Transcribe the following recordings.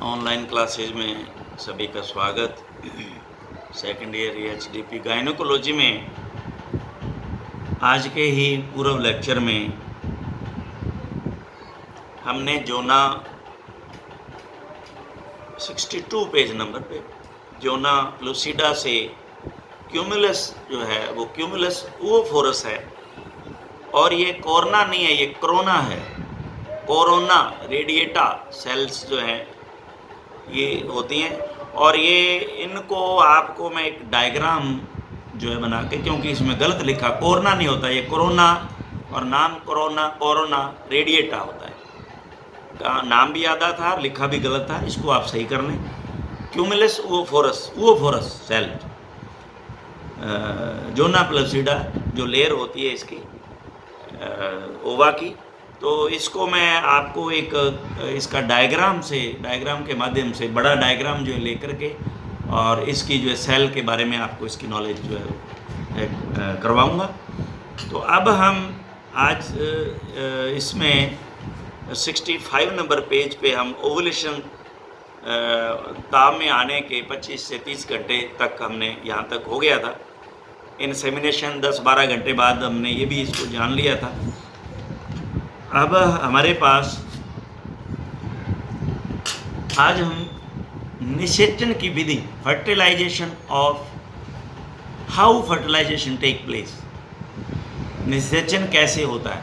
Online classes में सभी का स्वागत। सेकेंड ईयर एचडीपी गायनोकोलॉजी में आज के ही पूर्व लेक्चर में हमने जोना 62 पेज नंबर पे जोना लूसिडा से क्यूमुलस जो है वो क्यूमुलस ओवोफोरस है, और ये कोरोना नहीं है, ये कोरोना है। कोरोना रेडिएटा सेल्स जो हैं ये होती हैं, और ये इनको आपको मैं एक डायग्राम जो है बना के, क्योंकि इसमें गलत लिखा कोरोना नहीं होता, ये कोरोना और नाम कोरोना रेडिएटा होता है। का नाम भी आधा था, लिखा भी गलत था, इसको आप सही कर लें। क्यूमुलस ओवोफोरस सेल जोना प्लूसिडा जो लेयर होती है इसकी ओवा की, तो इसको मैं आपको एक इसका डायग्राम के माध्यम से बड़ा डायग्राम जो है लेकर के, और इसकी जो है सेल के बारे में आपको इसकी नॉलेज जो है करवाऊंगा। तो अब हम आज इसमें 65 नंबर पेज पे हम ओवुलेशन ताप में आने के 25 से 30 घंटे तक हमने यहाँ तक हो गया था। इंसेमिनेशन 10-12 घंटे बाद हमने ये भी इसको जान लिया था। अब हमारे पास आज हम निषेचन की विधि, fertilization of how fertilization take place, निषेचन कैसे होता है,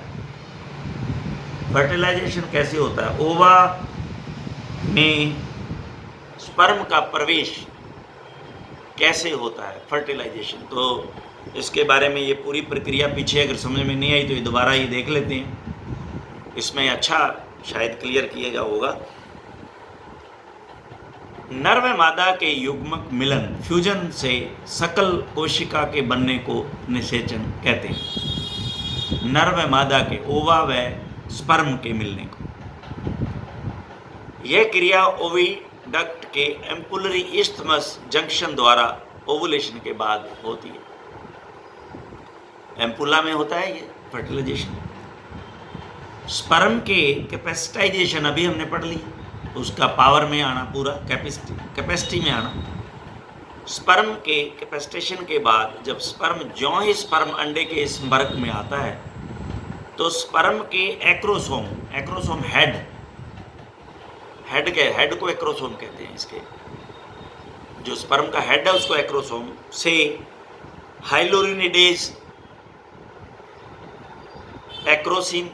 फर्टिलाइजेशन कैसे होता है, ओवा में स्पर्म का प्रवेश कैसे होता है, फर्टिलाइजेशन। तो इसके बारे में ये पूरी प्रक्रिया पीछे अगर समझ में नहीं आई तो ये दोबारा ये देख लेते हैं, इसमें अच्छा शायद क्लियर किया गया होगा। नर व मादा के युग्मक मिलन, फ्यूजन से सकल कोशिका के बनने को निषेचन कहते हैं। नर व मादा के, ओवा व स्पर्म के मिलने को। यह क्रिया ओविडक्ट के एम्पुलरी इस्थमस जंक्शन द्वारा ओवुलेशन के बाद होती है। एम्पुला में होता है ये फर्टिलाइजेशन। स्पर्म के कैपेसिटाइजेशन अभी हमने पढ़ ली, उसका पावर में आना, पूरा कैपेसिटी में आना। स्पर्म के कैपेसिटेशन के बाद जब ज्यों ही स्पर्म अंडे के संपर्क में आता है तो स्पर्म के एक्रोसोम हेड को एक्रोसोम कहते हैं। इसके जो स्पर्म का हेड है उसको एक्रोसोम से हाइलोरिनिडेज, एक्रोसिन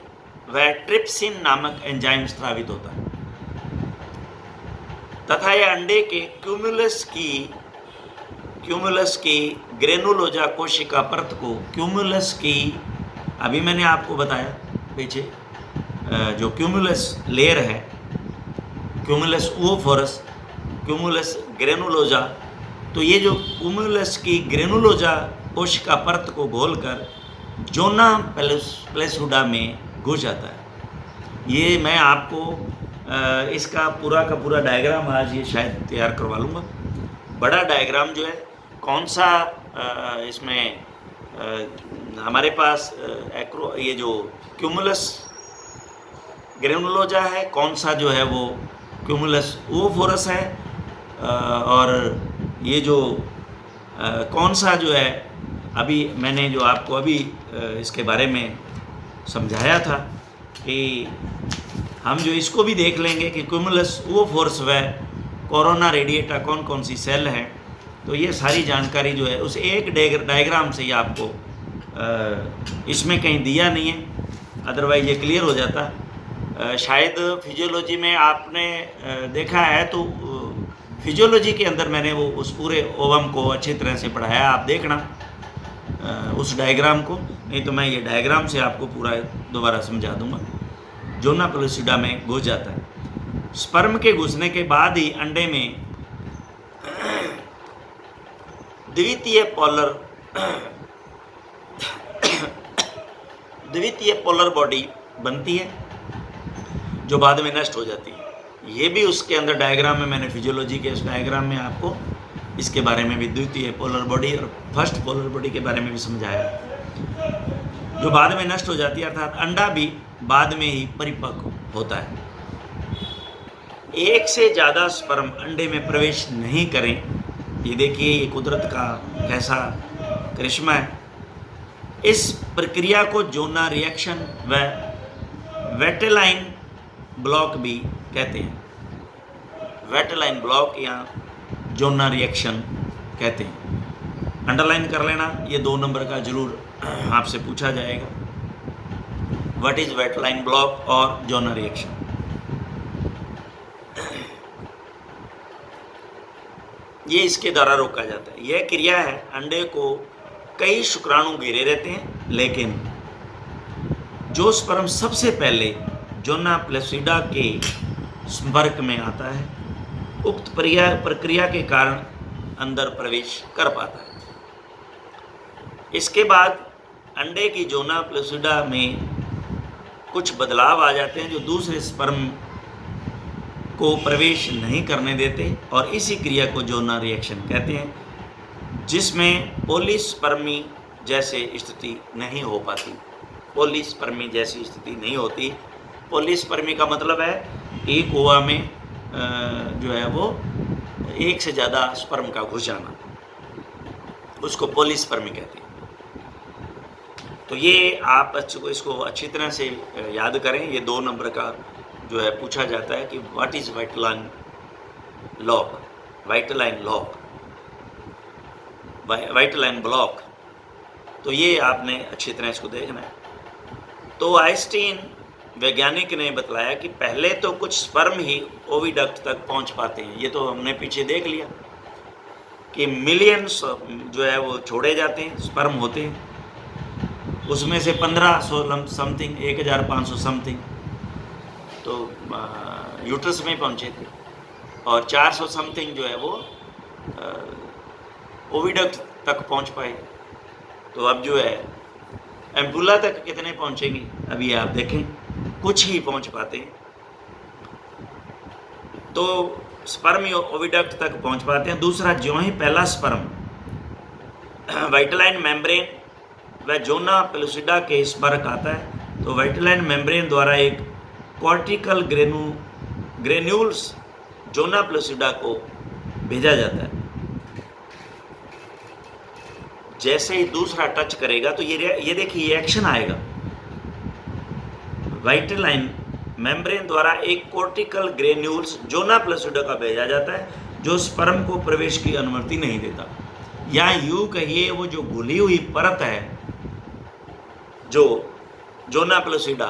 व ट्रिप्सिन नामक एंजाइम स्रावित होता है तथा यह अंडे के क्यूमुलस की ग्रेनुलोजा कोशिका परत को, क्यूमुलस की अभी मैंने आपको बताया पीछे जो क्यूमुलस लेयर है, क्यूमुलस ओवोफोरस, क्यूमुलस ग्रेनुलोजा, तो ये जो क्यूमुलस की ग्रेनुलोजा कोशिका परत को घोलकर जोना प्लूसिडा में घुस जाता है। ये मैं आपको इसका पूरा का पूरा डायग्राम आज ये शायद तैयार करवा लूँगा। बड़ा डायग्राम जो है कौन सा इसमें हमारे पास ये जो क्यूमुलस ग्रेनुलोजा है, कौन सा जो है वो क्यूमुलस ओवोफोरस है, और ये जो कौन सा जो है अभी मैंने जो आपको अभी इसके बारे में समझाया था कि हम जो इसको भी देख लेंगे कि क्यूमुलस ओवोफोरस व कोरोना रेडिएटा कौन कौन सी सेल हैं। तो ये सारी जानकारी जो है उस एक डायग्राम से ही आपको इसमें कहीं दिया नहीं है, अदरवाइज ये क्लियर हो जाता। शायद फिजियोलॉजी में आपने देखा है, तो फिजियोलॉजी के अंदर मैंने वो उस पूरे ओवम को अच्छी तरह से पढ़ाया, आप देखना उस डायग्राम को, नहीं तो मैं ये डायग्राम से आपको पूरा दोबारा समझा दूंगा। जोना प्लूसिडा में घुस जाता है। स्पर्म के घुसने के बाद ही अंडे में द्वितीय पोलर बॉडी बनती है जो बाद में नष्ट हो जाती है। ये भी उसके अंदर डायग्राम में मैंने फिजियोलॉजी के उस डायग्राम में आपको इसके बारे में भी, द्वितीय पोलर बॉडी और फर्स्ट पोलर बॉडी के बारे में भी समझाया, जो बाद में नष्ट हो जाती है, अर्थात अंडा भी बाद में ही परिपक्व होता है। एक से ज़्यादा स्पर्म अंडे में प्रवेश नहीं करें। ये देखिए, ये कुदरत का कैसा करिश्मा है। इस प्रक्रिया को जोना रिएक्शन व वेटेलाइन ब्लॉक भी कहते हैं। वेटेलाइन ब्लॉक या जोना रिएक्शन कहते हैं। अंडरलाइन कर लेना, ये 2 नंबर का जरूर आपसे पूछा जाएगा। व्हाट इज वेटेलाइन ब्लॉक और जोना रिएक्शन? ये इसके द्वारा रोका जाता है। यह क्रिया है, अंडे को कई शुक्राणु घेरे रहते हैं, लेकिन जो स्पर्म सबसे पहले जोना प्लेसिडा के संपर्क में आता है, उक्त प्रक्रिया के कारण अंदर प्रवेश कर पाता है। इसके बाद अंडे की जोना प्लेसिडा में कुछ बदलाव आ जाते हैं जो दूसरे स्पर्म को प्रवेश नहीं करने देते, और इसी क्रिया को जोना रिएक्शन कहते हैं, जिसमें पॉलीस्पर्मी जैसे स्थिति नहीं हो पाती। पॉलीस्पर्मी जैसी स्थिति नहीं होती। पॉलीस्पर्मी का मतलब है एक ओवा में जो है वो एक से ज़्यादा स्पर्म का घुस जाना, उसको पॉलीस्पर्मी कहते हैं। तो ये आप इसको अच्छी तरह से याद करें। ये 2 नंबर का जो है पूछा जाता है कि what is vitelline lock, vitelline lock, vitelline block. तो ये आपने अच्छी तरह इसको देखना है। तो आइंस्टीन वैज्ञानिक ने बतलाया कि पहले तो कुछ स्पर्म ही ओविडक्ट तक पहुंच पाते हैं। ये तो हमने पीछे देख लिया कि मिलियंस जो है वो छोड़े जाते हैं, स्पर्म होते हैं, उसमें से 1500 समथिंग, 1500 समथिंग तो यूट्रस में पहुंचे थे, और 400 समथिंग जो है वो ओविडक्ट तक पहुंच पाए। तो अब जो है एम्पुला तक कितने पहुंचेंगे, अभी आप देखें, कुछ ही पहुंच पाते हैं। तो स्पर्म ओविडक्ट तक पहुंच पाते हैं। दूसरा, जो ही पहला स्पर्म वाइटलाइन मेम्ब्रेन व जोना पेलुसिडा के संपर्क आता है, तो वाइटलाइन मेम्ब्रेन द्वारा एक कॉर्टिकल ग्रेन्यूल्स जोना पेलुसिडा को भेजा जाता है। जैसे ही दूसरा टच करेगा तो ये देखिए रिएक्शन आएगा। वाइटलाइन मेम्ब्रेन द्वारा एक कॉर्टिकल ग्रेन्यूल्स जोना पेलुसिडा का भेजा जाता है, जो स्पर्म को प्रवेश की अनुमति नहीं देता। या यूं कहिए, वो जो घुली हुई परत है जो जोना पेलुसिडा,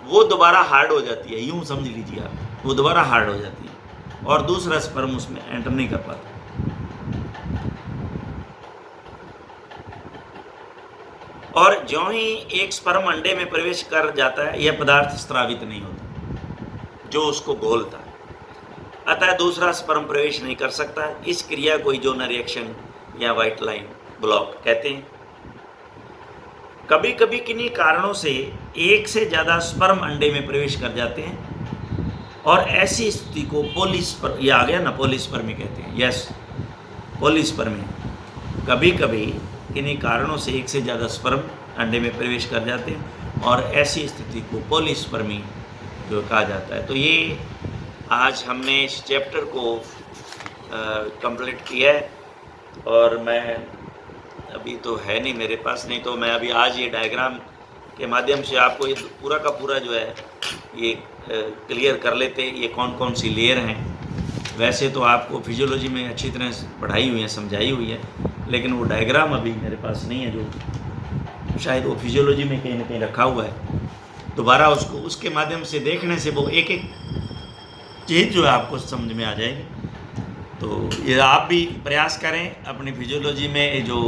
वो दोबारा हार्ड हो जाती है। यूं समझ लीजिए आप, वो दोबारा हार्ड हो जाती है और दूसरा स्पर्म उसमें एंटर नहीं कर पाता। और ज्यों ही एक स्पर्म अंडे में प्रवेश कर जाता है, यह पदार्थ स्रावित नहीं होता जो उसको घोलता है, अतः दूसरा स्पर्म प्रवेश नहीं कर सकता। इस क्रिया को जोना रिएक्शन या वाइटलाइन ब्लॉक कहते हैं। कभी कभी किन्हीं कारणों से एक से ज़्यादा स्पर्म अंडे में प्रवेश कर जाते हैं, और ऐसी स्थिति को ये आ गया ना, पॉलीस्पर्मी कहते हैं। Yes, polyspermy. कभी कभी किन्हीं कारणों से एक से ज़्यादा स्पर्म अंडे में प्रवेश कर जाते हैं, और ऐसी स्थिति को पॉलीस्पर्मी जो कहा जाता है। तो ये आज हमने इस चैप्टर को कंप्लीट किया है, और मैं अभी तो है नहीं मेरे पास, नहीं तो मैं अभी आज ये डायग्राम के माध्यम से आपको ये पूरा का पूरा जो है ये क्लियर कर लेते, ये कौन कौन सी लेयर हैं। वैसे तो आपको फिजियोलॉजी में अच्छी तरह पढ़ाई हुई है, समझाई हुई है, लेकिन वो डायग्राम अभी मेरे पास नहीं है, जो शायद वो फिजियोलॉजी में कहीं ना कहीं रखा हुआ है। दोबारा उसको उसके माध्यम से देखने से वो एक एक चीज़ जो है आपको समझ में आ जाएगी। तो ये आप भी प्रयास करें अपनी फिजियोलॉजी में। जो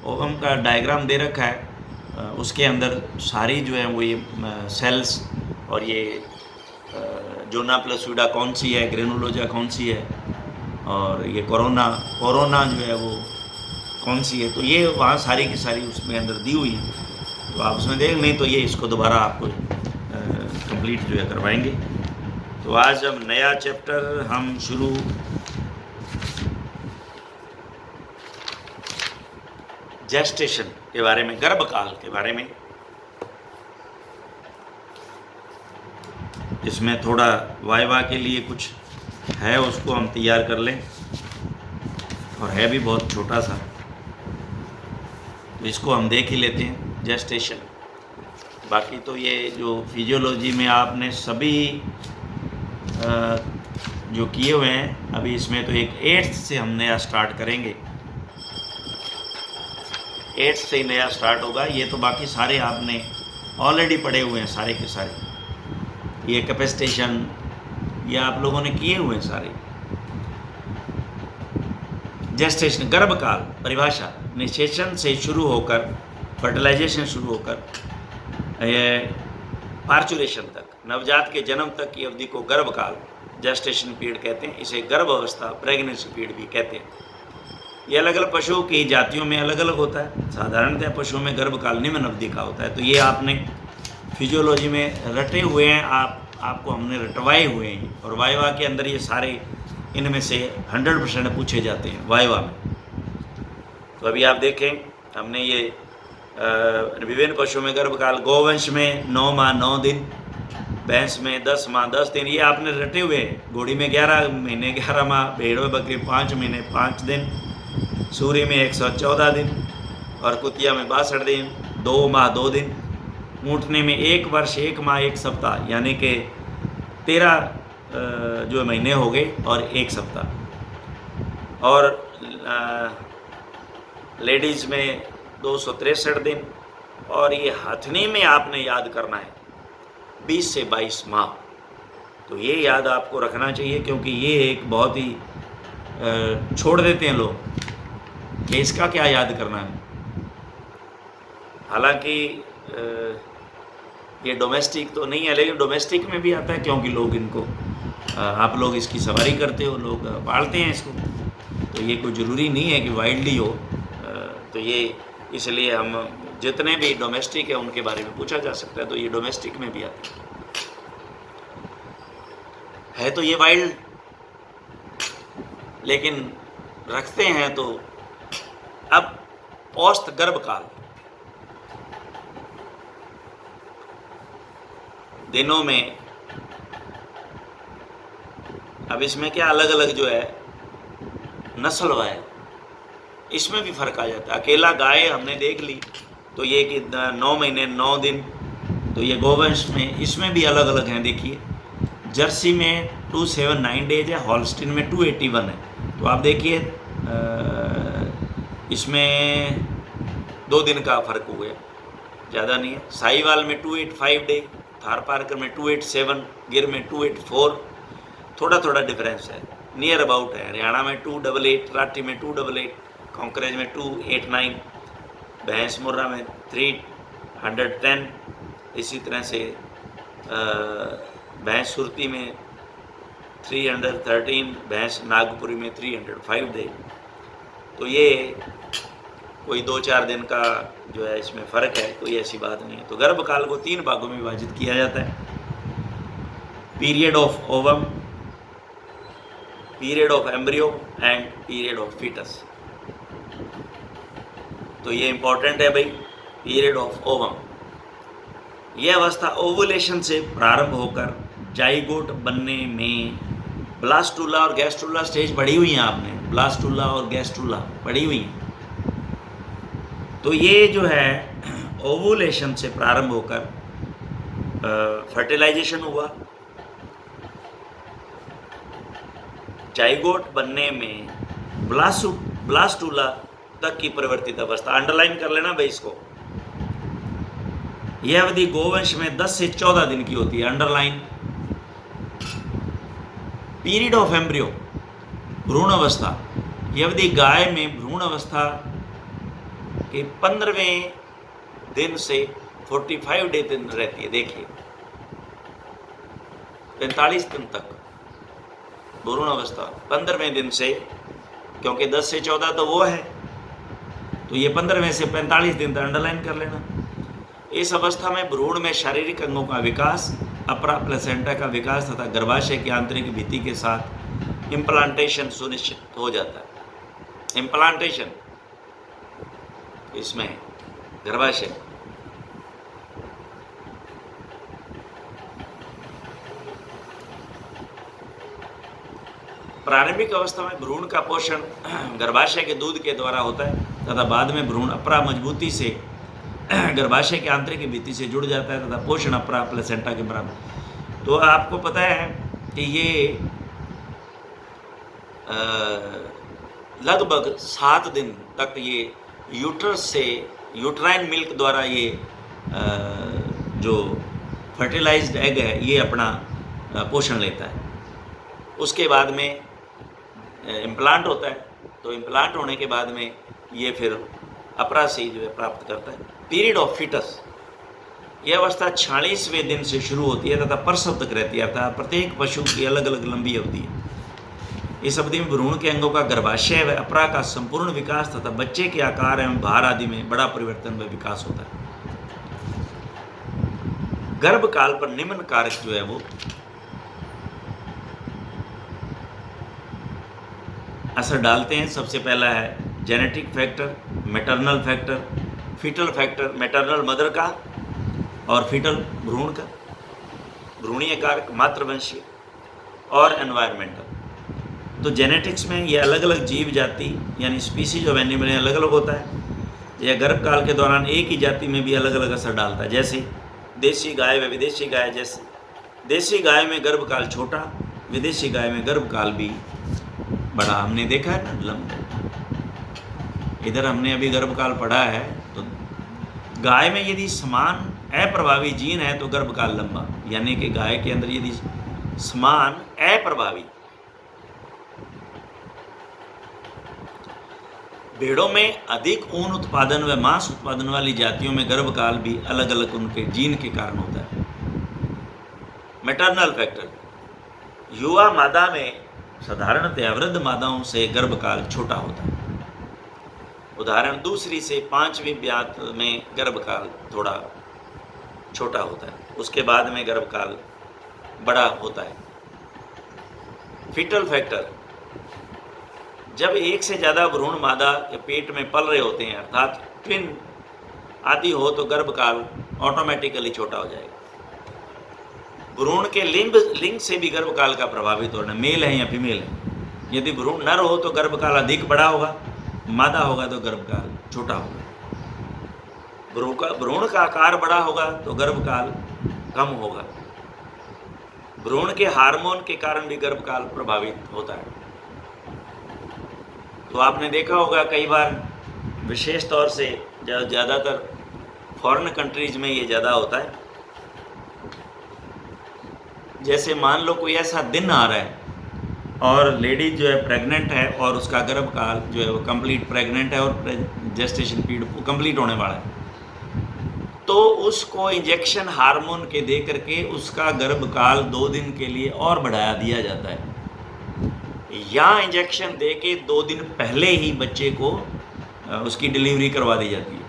ओवम का डायग्राम दे रखा है, उसके अंदर सारी जो है वो ये सेल्स और ये जोना पेलुसिडा कौन सी है, ग्रेनुलोजा कौन सी है, और ये कोरोना जो है वो कौन सी है, तो ये वहाँ सारी की सारी उसमें अंदर दी हुई है। तो आप उसमें देख लें, तो ये इसको दोबारा आपको कंप्लीट जो है करवाएंगे। तो आज हम नया चैप्टर हम शुरू जेस्टेशन के बारे में, गर्भकाल के बारे में। इसमें थोड़ा वाइवा के लिए कुछ है, उसको हम तैयार कर लें, और है भी बहुत छोटा सा, तो इसको हम देख ही लेते हैं। जेस्टेशन, बाकी तो ये जो फिजियोलॉजी में आपने सभी जो किए हुए हैं, अभी इसमें तो एक 8th से हम नया स्टार्ट करेंगे, 8th से ही नया स्टार्ट होगा। ये तो बाकी सारे आपने ऑलरेडी पढ़े हुए हैं, सारे के सारे। ये कैपेसिटेशन ये आप लोगों ने किए हुए हैं सारे। जेस्टेशन, गर्भकाल परिभाषा, निषेचन से शुरू होकर फर्टिलाइजेशन शुरू होकर पार्चुलेशन तक, नवजात के जन्म तक की अवधि को गर्भकाल, जेस्टेशन पीरियड कहते हैं। इसे गर्भ अवस्था, प्रेगनेंसी पीरियड भी कहते हैं। ये अलग अलग पशुओं की जातियों में अलग अलग होता है। साधारणतः पशुओं में गर्भकाल निम्न अवधि का होता है। तो ये आपने फिजियोलॉजी में रटे हुए हैं, आपको हमने रटवाए हुए हैं, और वाइवा के अंदर ये सारे इनमें से 100% पूछे जाते हैं वाइवा में। तो अभी आप देखें, हमने ये विभिन्न पशुओं में गर्भकाल, गौवंश में 9 माह 9 दिन, भैंस में 10 माह 10 दिन, ये आपने रटे हुए हैं। घोड़ी में 11 महीने 11 माह, भेड़ में बकरी 5 महीने 5 दिन, सूरी में 114 दिन, और कुतिया में 62 दिन, 2 माह 2 दिन, ऊँटने में 1 वर्ष 1 माह 1 सप्ताह, यानी कि 13 जो महीने हो गए और 1 सप्ताह, और लेडीज़ में 263 दिन, और ये हथनी में आपने याद करना है 20 से 22 माह। तो ये याद आपको रखना चाहिए, क्योंकि ये एक बहुत ही छोड़ देते हैं लोग कि इसका क्या याद करना है। हालांकि ये डोमेस्टिक तो नहीं है, लेकिन डोमेस्टिक में भी आता है, क्योंकि लोग इनको आप लोग इसकी सवारी करते हो, लोग पालते हैं इसको, तो ये कोई ज़रूरी नहीं है कि वाइल्डली हो। तो ये इसलिए हम जितने भी डोमेस्टिक है उनके बारे में पूछा जा सकता है, तो ये डोमेस्टिक में भी आता है। तो ये वाइल्ड, लेकिन रखते हैं। तो अब पोस्ट गर्भकाल, दिनों में, अब इसमें क्या अलग अलग जो है नस्लवार, इसमें भी फ़र्क आ जाता है। अकेला गाय हमने देख ली तो ये कि 9 महीने 9 दिन, तो ये गोवंश में इसमें भी अलग अलग हैं। देखिए, जर्सी में 279 डेज है, हॉल्स्टीन में 281 है। तो आप देखिए इसमें 2 दिन का फ़र्क हो गया, ज़्यादा नहीं है। साहिवाल में 285 डे, थारपारकर में 287, गिर में 284, थोड़ा थोड़ा डिफरेंस है, नियर अबाउट है। हरियाणा में 288, राठी में 288, कांकरेज में 289, भैंस मुर्रा में 310, इसी तरह से भैंस सुरती में 313, भैंस नागपुरी में 305 डे। तो ये कोई 2-4 दिन का जो है इसमें फ़र्क है, कोई ऐसी बात नहीं है। तो गर्भकाल को 3 भागों में विभाजित किया जाता है: period of ovum, period of embryo and period of foetus. तो ये इंपॉर्टेंट है भाई, पीरियड ऑफ ओवम। यह अवस्था ओवुलेशन से प्रारंभ होकर जाइगोट बनने में, ब्लास्टूला और गैस्ट्रूला स्टेज पढ़ी हुई हैं आपने, ब्लास्टूला और गैस्ट्रूला पढ़ी हुई हैं। तो ये जो है ओवुलेशन से प्रारंभ होकर फर्टिलाइजेशन हुआ, जाइगोट बनने में ब्लास्टूला तक की परिवर्तित अवस्था। अंडरलाइन कर लेना भाई इसको। यह अवधि गोवंश में 10 से 14 दिन की होती है, अंडरलाइन। पीरियड ऑफ एम्ब्रियो, भ्रूण अवस्था, यह अवधि गाय में भ्रूण अवस्था के 15वें दिन से 45 डे दिन रहती है। देखिए 45 दिन तक भ्रूण अवस्था, 15वें दिन से, क्योंकि 10 से 14 तो वो है, तो ये 15वें से 45 दिन तक अंडरलाइन कर लेना। इस अवस्था में भ्रूण में शारीरिक अंगों का विकास, अपरा प्लेसेंटा का विकास तथा गर्भाशय की आंतरिक भित्ति के साथ इम्प्लांटेशन सुनिश्चित हो जाता है। इम्प्लांटेशन इसमें गर्भाशय। प्रारंभिक अवस्था में भ्रूण का पोषण गर्भाशय के दूध के द्वारा होता है तथा बाद में भ्रूण अपरा मजबूती से गर्भाशय के आंतरिक भित्ति से जुड़ जाता है तथा पोषण अपरा प्लेसेंटा के बराबर। तो आपको पता है कि ये लगभग 7 दिन तक ये यूट्रस से यूट्राइन मिल्क द्वारा ये जो फर्टिलाइज्ड एग है ये अपना पोषण लेता है। उसके बाद में इम्प्लांट होता है, तो इम्प्लांट होने के बाद में ये फिर अपरा से जो है प्राप्त करता है। पीरियड ऑफ फीटस, यह अवस्था 46वें दिन से शुरू होती है तथा प्रसव तक रहती है, अर्थात प्रत्येक पशु की अलग अलग लंबी अवधि है। इस अवधि में भ्रूण के अंगों का गर्भाशय व अपरा का संपूर्ण विकास तथा बच्चे के आकार एवं भार आदि में बड़ा परिवर्तन व विकास होता है। गर्भकाल पर निम्न कारक जो है वो असर डालते हैं। सबसे पहला है genetic factor, maternal factor, foetal factor, maternal mother का और फीटल भ्रूण का, भ्रूणीय कारक, मातृवंशीय और एनवायरमेंटल। तो जेनेटिक्स में ये अलग अलग जीव जाति यानी स्पीसीज ऑफ एनिमल अलग अलग होता है। यह गर्भकाल के दौरान एक ही जाति में भी अलग अलग असर डालता है। जैसे देसी गाय व विदेशी गाय, जैसे देसी गाय में गर्भकाल छोटा, विदेशी गाय में गर्भकाल भी बड़ा। हमने देखा है ना लंबा, इधर हमने अभी गर्भकाल पढ़ा है। तो गाय में यदि समान अप्रभावी जीन है तो गर्भकाल लंबा, यानी कि गाय के अंदर यदि समान अप्रभावी। भेड़ों में अधिक ऊन उत्पादन व मांस उत्पादन वाली जातियों में गर्भकाल भी अलग अलग उनके जीन के कारण होता है। मैटरनल फैक्टर, युवा मादा में साधारणतया वृद्ध मादाओं से गर्भकाल छोटा होता है। उदाहरण दूसरी से 5वीं ब्यात में गर्भकाल थोड़ा छोटा होता है, उसके बाद में गर्भकाल बड़ा होता है। फीटल फैक्टर, जब एक से ज़्यादा भ्रूण मादा के पेट में पल रहे होते हैं अर्थात ट्विन आदि हो तो गर्भकाल ऑटोमेटिकली छोटा हो जाएगा। भ्रूण के लिंग से भी गर्भकाल का प्रभावित होना, मेल है या फीमेल है। यदि भ्रूण नर हो तो गर्भकाल अधिक बड़ा होगा, मादा होगा तो गर्भकाल छोटा होगा। भ्रूण का आकार बड़ा होगा तो गर्भकाल कम होगा। भ्रूण के हार्मोन के कारण भी गर्भकाल प्रभावित होता है। तो आपने देखा होगा कई बार, विशेष तौर से ज़्यादातर फॉरेन कंट्रीज में ये ज़्यादा होता है। जैसे मान लो कोई ऐसा दिन आ रहा है और लेडी जो है प्रेग्नेंट है और उसका गर्भकाल जो है वो कंप्लीट प्रेग्नेंट है और जेस्टेशन पीरियड कंप्लीट होने वाला है, तो उसको इंजेक्शन हार्मोन के दे करके उसका गर्भकाल 2 दिन के लिए और बढ़ाया दिया जाता है, या इंजेक्शन दे के 2 दिन पहले ही बच्चे को उसकी डिलीवरी करवा दी जाती है,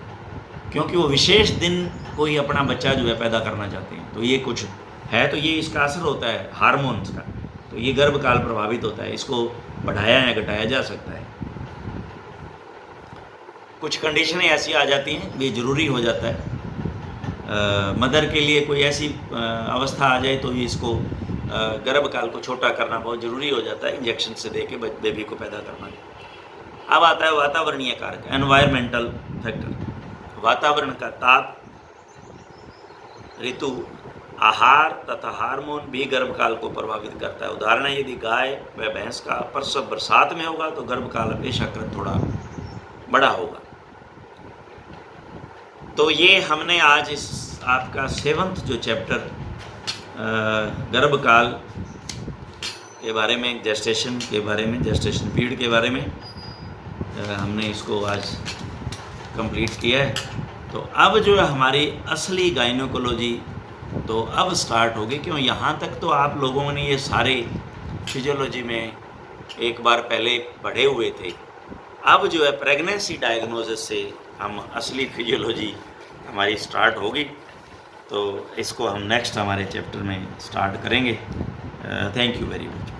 क्योंकि वो विशेष दिन कोई अपना बच्चा जो है पैदा करना चाहते हैं। तो ये कुछ है, तो ये इसका असर होता है हार्मोन्स का, तो ये गर्भकाल प्रभावित होता है। इसको बढ़ाया या घटाया जा सकता है। कुछ कंडीशनें ऐसी आ जाती हैं, ये ज़रूरी हो जाता है। मदर के लिए कोई ऐसी अवस्था आ जाए तो ये इसको गर्भकाल को छोटा करना बहुत ज़रूरी हो जाता है, इंजेक्शन से दे के बेबी को पैदा करना। अब आता है वातावरणीय कारक, एनवायरमेंटल फैक्टर। वातावरण का ताप, ऋतु, आहार तथा हार्मोन भी गर्भकाल को प्रभावित करता है। उदाहरण है, यदि गाय व भैंस का प्रसव बरसात में होगा तो गर्भकाल अपेक्षाकृत थोड़ा बड़ा होगा। तो ये हमने आज इस आपका 7th जो चैप्टर गर्भकाल के बारे में, जेस्टेशन के बारे में, जेस्टेशन पीरियड के बारे में हमने इसको आज कंप्लीट किया है। तो अब जो है हमारी असली गायनोकोलॉजी तो अब स्टार्ट होगी। क्यों, यहाँ तक तो आप लोगों ने ये सारे फिजियोलॉजी में एक बार पहले पढ़े हुए थे। अब जो है प्रेगनेंसी डायग्नोसिस से हम असली फिजियोलॉजी हमारी स्टार्ट होगी, तो इसको हम नेक्स्ट हमारे चैप्टर में स्टार्ट करेंगे। Thank you very much.